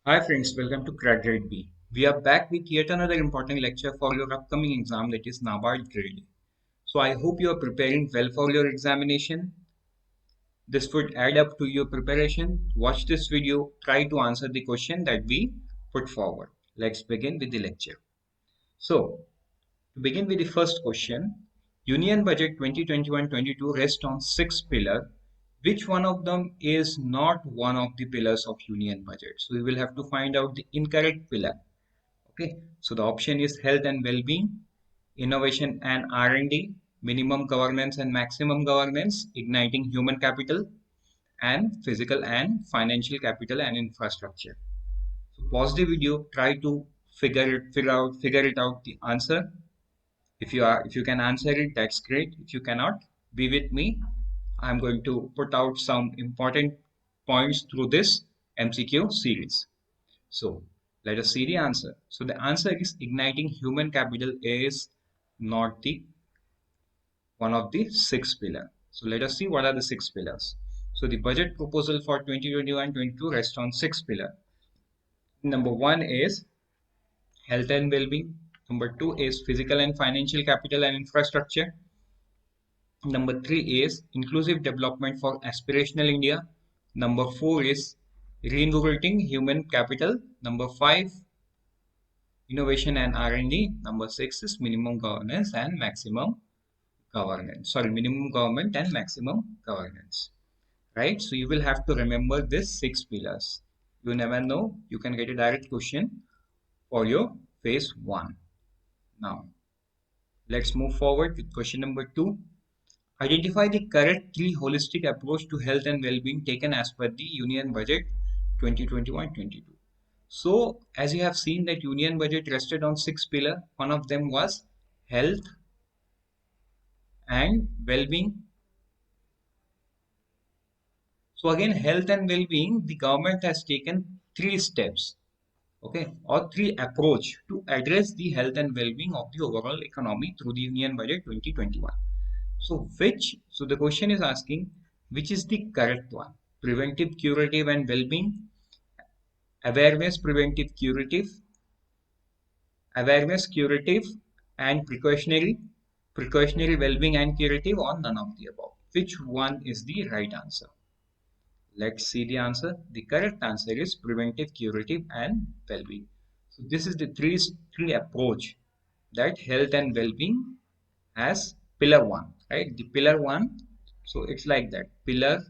Hi friends, welcome to Crack Grade B. We are back with yet another important lecture for your upcoming exam, that is NABARD Grade A. So I hope you are preparing well for your examination. This would add up to your preparation. Watch this video, try to answer the question that we put forward. Let's begin with the lecture. So to begin with the first question, Union Budget 2021-22 rests on six pillars. Which one of them is not one of the pillars of Union Budget? So we will have to find out the incorrect pillar. Okay, so the option is health and well-being, innovation and R&D, minimum governance and maximum governance, igniting human capital, and physical and financial capital and infrastructure. So pause the video, try to figure it out the answer. If you can answer it, that's great. If you cannot, be with me. I'm going to put out some important points through this MCQ series. So let us see the answer. So the answer is igniting human capital is not the one of the six pillars. So let us see what are the six pillars. So the budget proposal for 2021-22 rests on six pillars. Number one is health and well-being. Number two is physical and financial capital and infrastructure. Number three is inclusive development for aspirational India. Number four is reinvigorating human capital. Number five, innovation and R&D. Number six is minimum governance and maximum governance. Sorry, minimum government and maximum governance. Right? So you will have to remember this six pillars. You never know, you can get a direct question for your phase one. Now, let's move forward with question number two. Identify the correct three holistic approach to health and well-being taken as per the Union Budget 2021-22. So, as you have seen that Union Budget rested on six pillars. One of them was health and well-being. So again, health and well-being, the government has taken three steps, okay, or three approach to address the health and well-being of the overall economy through the Union Budget 2021. So the question is asking, which is the correct one? Preventive, curative, and well-being, awareness, preventive, curative, awareness, curative, and precautionary, well-being, and curative, or none of the above. Which one is the right answer? Let's see the answer. The correct answer is preventive, curative, and well-being. So this is the three approach that health and well-being has pillar one, right? The pillar one. So it's like that. Pillar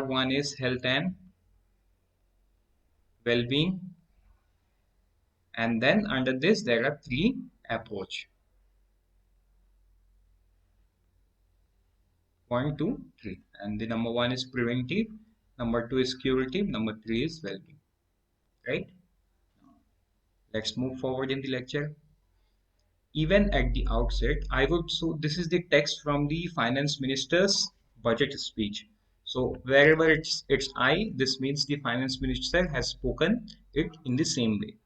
one is health and well-being, and then under this there are three approach. 1, 2, 3, and the number one is preventive, number two is curative, number three is well-being, right? Let's move forward in the lecture. Even at the outset, so this is the text from the finance minister's budget speech. So wherever it's I, this means the finance minister has spoken it in the same way.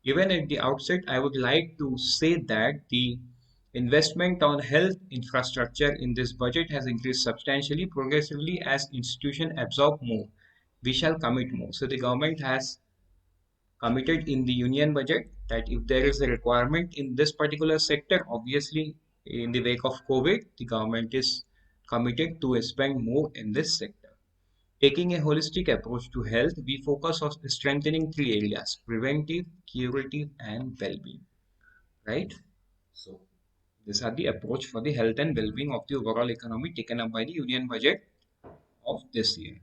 Even at the outset, I would like to say that the investment on health infrastructure in this budget has increased substantially, progressively as institutions absorb more. We shall commit more. So the government has committed in the union budget that if there is a requirement in this particular sector, obviously in the wake of COVID, the government is committed to spend more in this sector. Taking a holistic approach to health, we focus on strengthening three areas: preventive, curative, and well-being. Right? So these are the approach for the health and well-being of the overall economy taken up by the union budget of this year.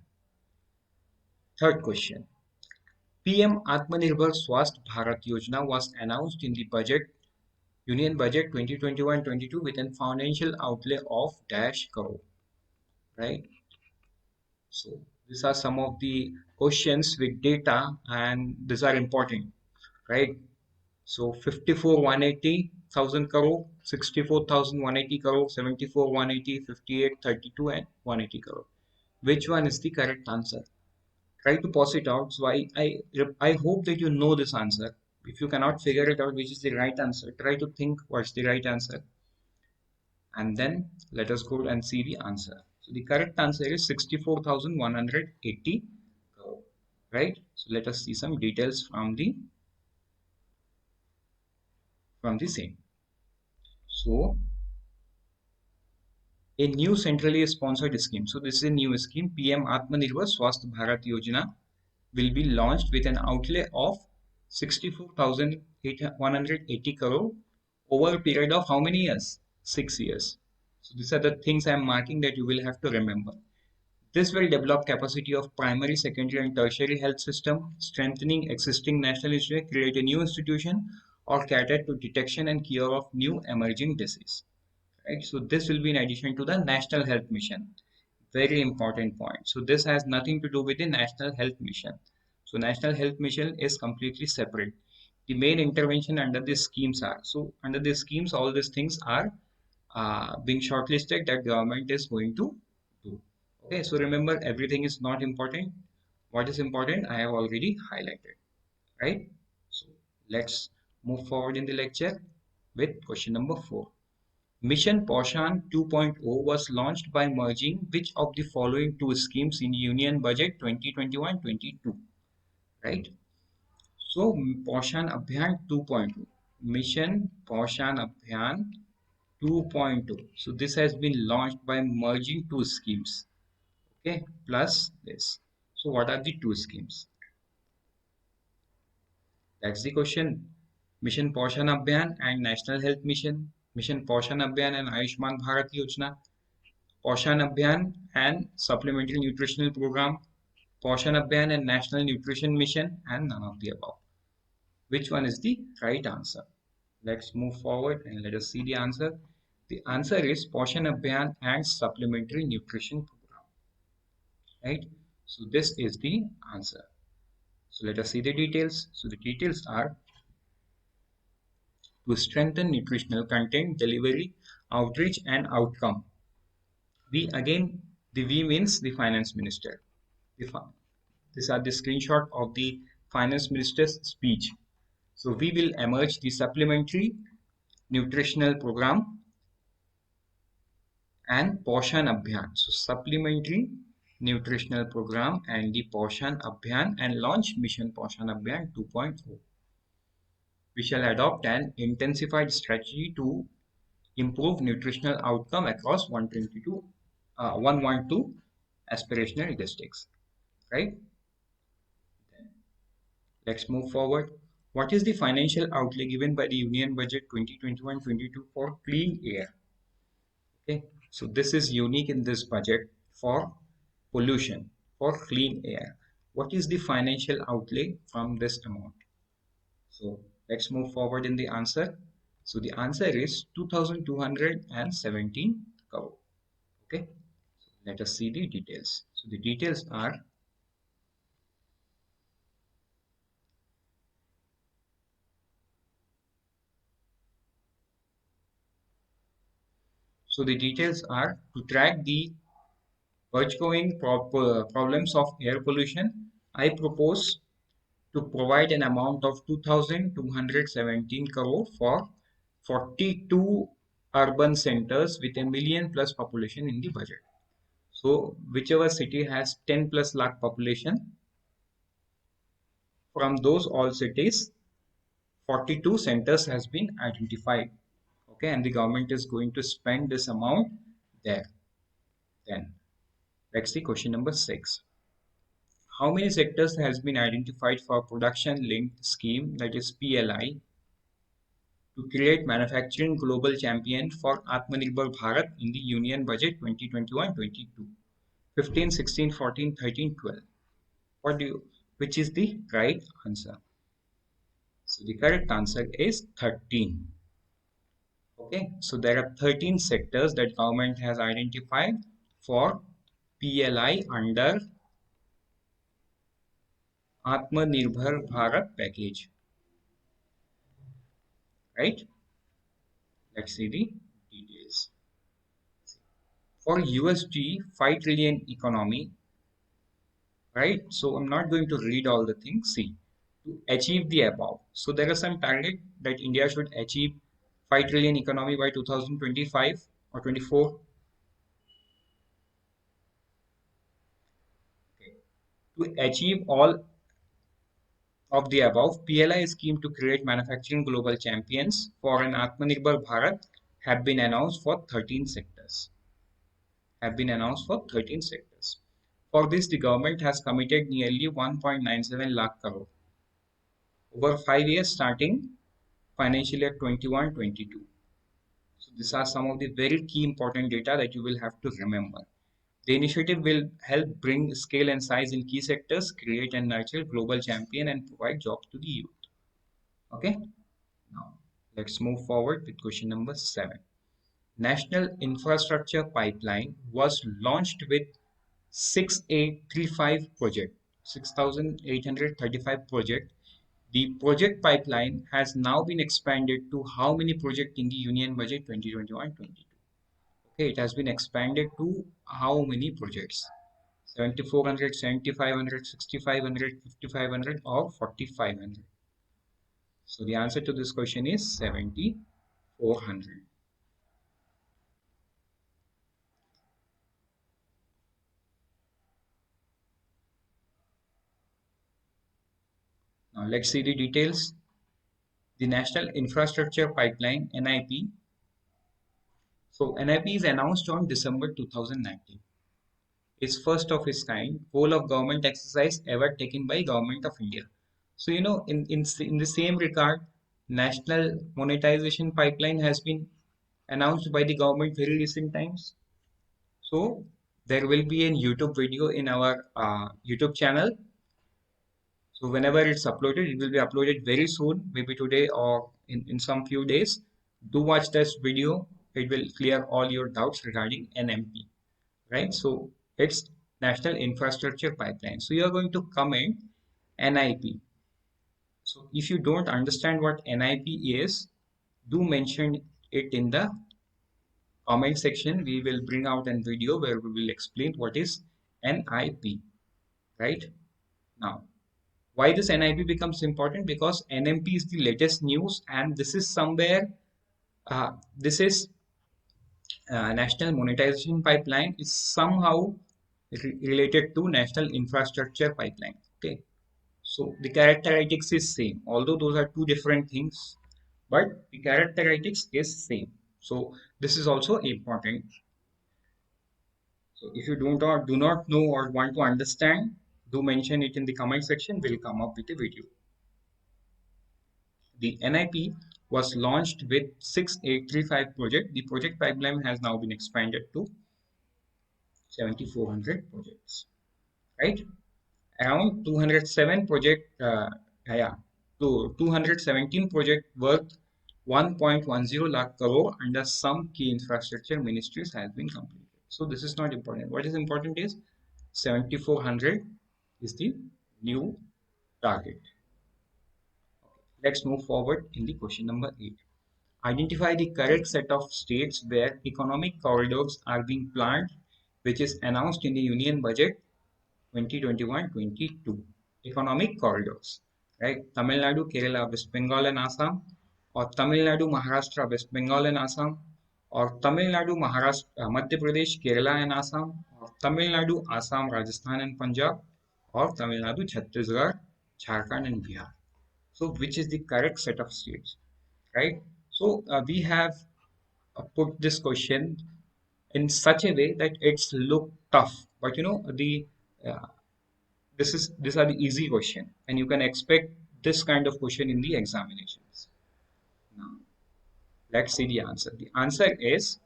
Third question. PM Atmanirbhar Swasth Bharat Yojana was announced in the Union Budget 2021-22 with a financial outlay of dash crore, right? So these are some of the questions with data, and these are important, right? So 54 180,000 crore, 64,180 crore, 74 180, 58 32, and 180 crore. Which one is the correct answer? Try to pause it out. So I hope that you know this answer. If you cannot figure it out, which is the right answer, try to think what's the right answer, and then let us go and see the answer. So the correct answer is 64,180 right? So let us see some details from the same. So a new centrally sponsored scheme. So this is a new scheme, PM Atmanirbhar Swasth Bharat Yojana, will be launched with an outlay of 64,180 crore over a period of how many years? 6 years. So these are the things I am marking that you will have to remember. This will develop capacity of primary, secondary, and tertiary health system, strengthening existing national institution, create a new institution, or cater to detection and cure of new emerging disease. Right? So this will be in addition to the National Health Mission. Very important point. So this has nothing to do with the National Health Mission. So National Health Mission is completely separate. The main intervention under these schemes are, so under these schemes, all these things are being shortlisted that government is going to do. Okay, so remember everything is not important. What is important, I have already highlighted, right? So let's move forward in the lecture with question number 4. Mission Poshan 2.0 was launched by merging which of the following two schemes in Union Budget 2021-22, right? So Poshan Abhiyan 2.0, Mission Poshan Abhiyan 2.0. So this has been launched by merging two schemes, okay, plus this. So what are the two schemes? That's the question. Mission Poshan Abhiyan and National Health Mission, Mission Poshan Abhiyan and Ayushman Bharat Yojana, Poshan Abhiyan and Supplementary Nutritional Program, Poshan Abhiyan and National Nutrition Mission, and none of the above. Which one is the right answer? Let's move forward and let us see the answer. The answer is Poshan Abhiyan and Supplementary Nutrition Program, right? So this is the answer. So let us see the details. So the details are to strengthen nutritional content, delivery, outreach, and outcome. We again, the we means the finance minister. The These are the screenshot of the finance minister's speech. So we will emerge the supplementary nutritional program and Poshan Abhiyan. So supplementary nutritional program and the Poshan Abhiyan and launch Mission Poshan Abhiyan 2.0. We shall adopt an intensified strategy to improve nutritional outcome across 112 aspirational districts. Right? Let's move forward. What is the financial outlay given by the Union Budget 2021-22 for clean air? Okay, so this is unique in this budget for pollution, for clean air. What is the financial outlay from this amount? So let's move forward in the answer. So the answer is 2,217 crore. Okay, so let us see the details. So the details are, to track the burgeoning problems of air pollution. I propose to provide an amount of 2,217 crore for 42 urban centers with a million plus population in the budget. So whichever city has 10 plus lakh population, from those all cities, 42 centers has been identified. Okay, and the government is going to spend this amount there. Then let's see question number 6. How many sectors has been identified for production linked scheme, that is PLI, to create manufacturing global champion for Atmanirbhar Bharat in the Union Budget 2021-22? 15, 16, 14, 13, 12. Which is the right answer? So the correct answer is 13. Okay, so there are 13 sectors that government has identified for PLI under Atmanirbhar Bharat package, right? Let's see the details. For USD 5 trillion economy, right? So I'm not going to read all the things. See, to achieve the above. So there are some target that India should achieve 5 trillion economy by 2025 or 24. Okay. To achieve all of the above, PLI scheme to create manufacturing global champions for an Atmanirbhar Bharat have been announced for 13 sectors. Have been announced for 13 sectors. For this, the government has committed nearly 1.97 lakh crore over 5 years starting financial year 21-22. So these are some of the very key important data that you will have to remember. The initiative will help bring scale and size in key sectors, create and nurture global champion and provide jobs to the youth. Okay, now let's move forward with question number 7. National Infrastructure Pipeline was launched with 6835 project, 6835 project. The project pipeline has now been expanded to how many projects in the Union Budget 2021-22? Okay, it has been expanded to how many projects? 7400, 7500, 6500, 5500, or 4500? So the answer to this question is 7400. Now let's see the details. The National Infrastructure Pipeline NIP. So NIP is announced on December 2019. It's first of its kind whole of government exercise ever taken by Government of India. So in the same regard, National Monetization Pipeline has been announced by the government very recent times. So there will be a YouTube video in our YouTube channel. So whenever it's uploaded, it will be uploaded very soon, maybe today or in some few days. Do watch this video. It will clear all your doubts regarding NMP, right? So it's National Infrastructure Pipeline. So you're going to comment NIP. So if you don't understand what NIP is, do mention it in the comment section. We will bring out a video where we will explain what is NIP, right? Now, why this NIP becomes important? Because NMP is the latest news, and this is somewhere, this is National Monetization Pipeline is somehow related to National Infrastructure Pipeline. Okay, so the characteristics is same, although those are two different things, but the characteristics is same. So this is also important. So if you do not know or want to understand, do mention it in the comment section. We'll come up with a video. The NIP was launched with 6835 project. The project pipeline has now been expanded to 7400 projects, right? Around 207 project, yeah, to 217 project worth 1.10 lakh crore under some key infrastructure ministries has been completed. So this is not important. What is important is 7400 is the new target. Let's move forward in the question number 8. Identify the correct set of states where economic corridors are being planned, which is announced in the Union Budget 2021-22. Economic corridors, right? Tamil Nadu, Kerala, West Bengal, and Assam, or Tamil Nadu, Maharashtra, West Bengal, and Assam, or Tamil Nadu, Maharashtra, Madhya Pradesh, Kerala, and Assam, or Tamil Nadu, Assam, Rajasthan, and Punjab, or Tamil Nadu, Chhattisgarh, Jharkhand, and Bihar. So, which is the correct set of states, right? So, we have put this question in such a way that it's look tough, but the uh, these are the easy question, and you can expect this kind of question in the examinations. Now, let's see the answer. The answer is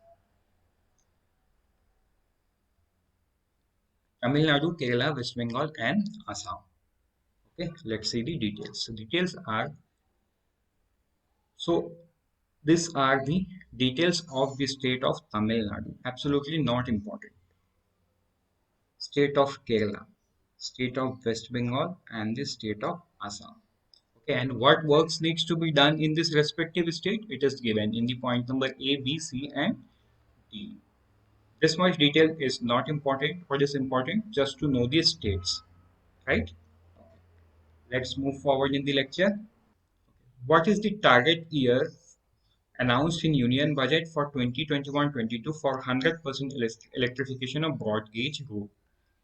Tamil Nadu, Kerala, West Bengal, and Assam. Okay, let's see the details. So details are so these are the details of the state of Tamil Nadu. Absolutely not important. State of Kerala, state of West Bengal, and the state of Assam. Okay, and what works needs to be done in this respective state? It is given in the point number A, B, C, and D. This much detail is not important. What is important? Just to know the states, right? Let's move forward in the lecture. What is the target year announced in Union Budget for 2021-22 for 100% electrification of broad gauge road?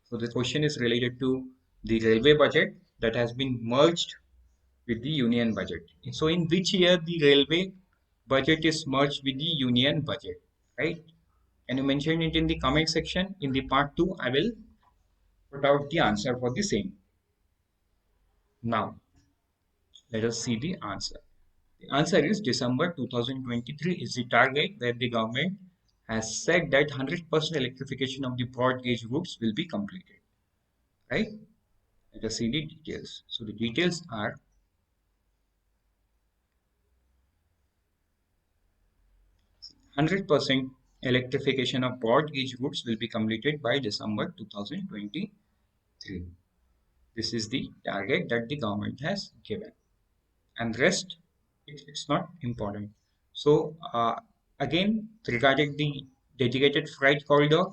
So the question is related to the railway budget that has been merged with the union budget. So in which year the railway budget is merged with the union budget, right? Can you mention it in the comment section? In the part 2, I will put out the answer for the same. Now, let us see the answer. The answer is December 2023 is the target where the government has said that 100% electrification of the broad gauge routes will be completed, right? Let us see the details. So the details are 100% electrification of broad gauge routes will be completed by December 2023. This is the target that the government has given. And rest, it's not important. So again, regarding the dedicated freight corridor,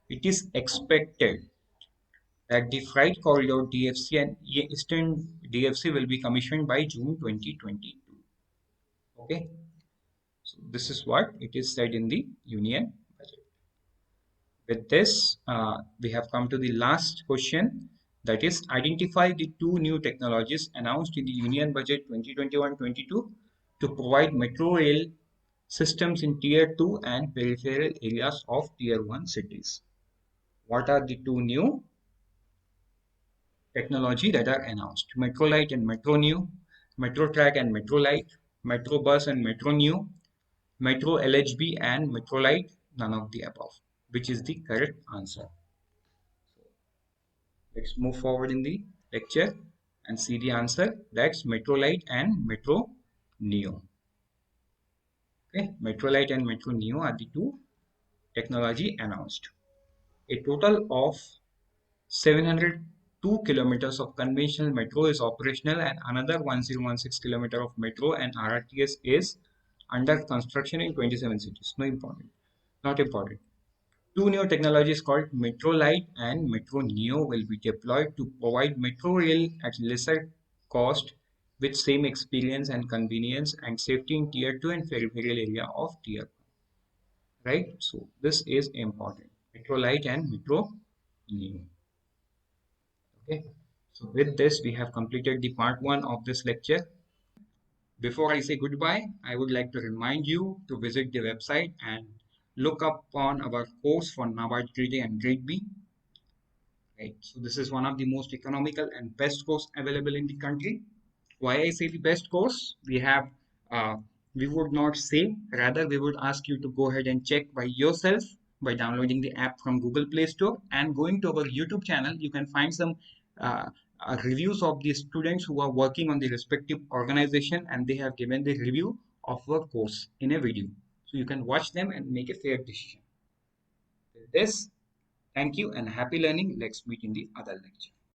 it is expected that the freight corridor DFC and Eastern DFC will be commissioned by June 2022. Okay, so this is what it is said in the union budget. With this, we have come to the last question, that is identify the two new technologies announced in the Union Budget 2021-22 to provide metro rail systems in Tier 2 and peripheral areas of Tier 1 cities. What are the two new technology that are announced? Metro Light and Metro New, Metro Track and Metro Light, Metro Bus and Metro New, Metro LHB and Metro Light, none of the above. Which is the correct answer? Let's move forward in the lecture and see the answer. That's Metro Light and Metro Neo. Okay, Metro Light and Metro Neo are the two technology announced. A total of 702 kilometers of conventional metro is operational and another 1016 kilometer of metro and RRTS is under construction in 27 cities. No important. Not important. Two new technologies called Metro Light and Metro Neo will be deployed to provide metro rail at lesser cost with same experience and convenience and safety in Tier 2 and peripheral area of Tier 1. Right? So this is important. Metro Light and Metro Neo. Okay. So with this, we have completed the part 1 of this lecture. Before I say goodbye, I would like to remind you to visit the website and look up on our course for NABARD Grade A and Grade B. Right. So this is one of the most economical and best course available in the country. Why I say the best course? Uh, we would not say, rather we would ask you to go ahead and check by yourself by downloading the app from Google Play Store and going to our YouTube channel. You can find some uh, reviews of the students who are working on the respective organization and they have given the review of our course in a video. So you can watch them and make a fair decision. With this, thank you and happy learning. Let's meet in the other lecture.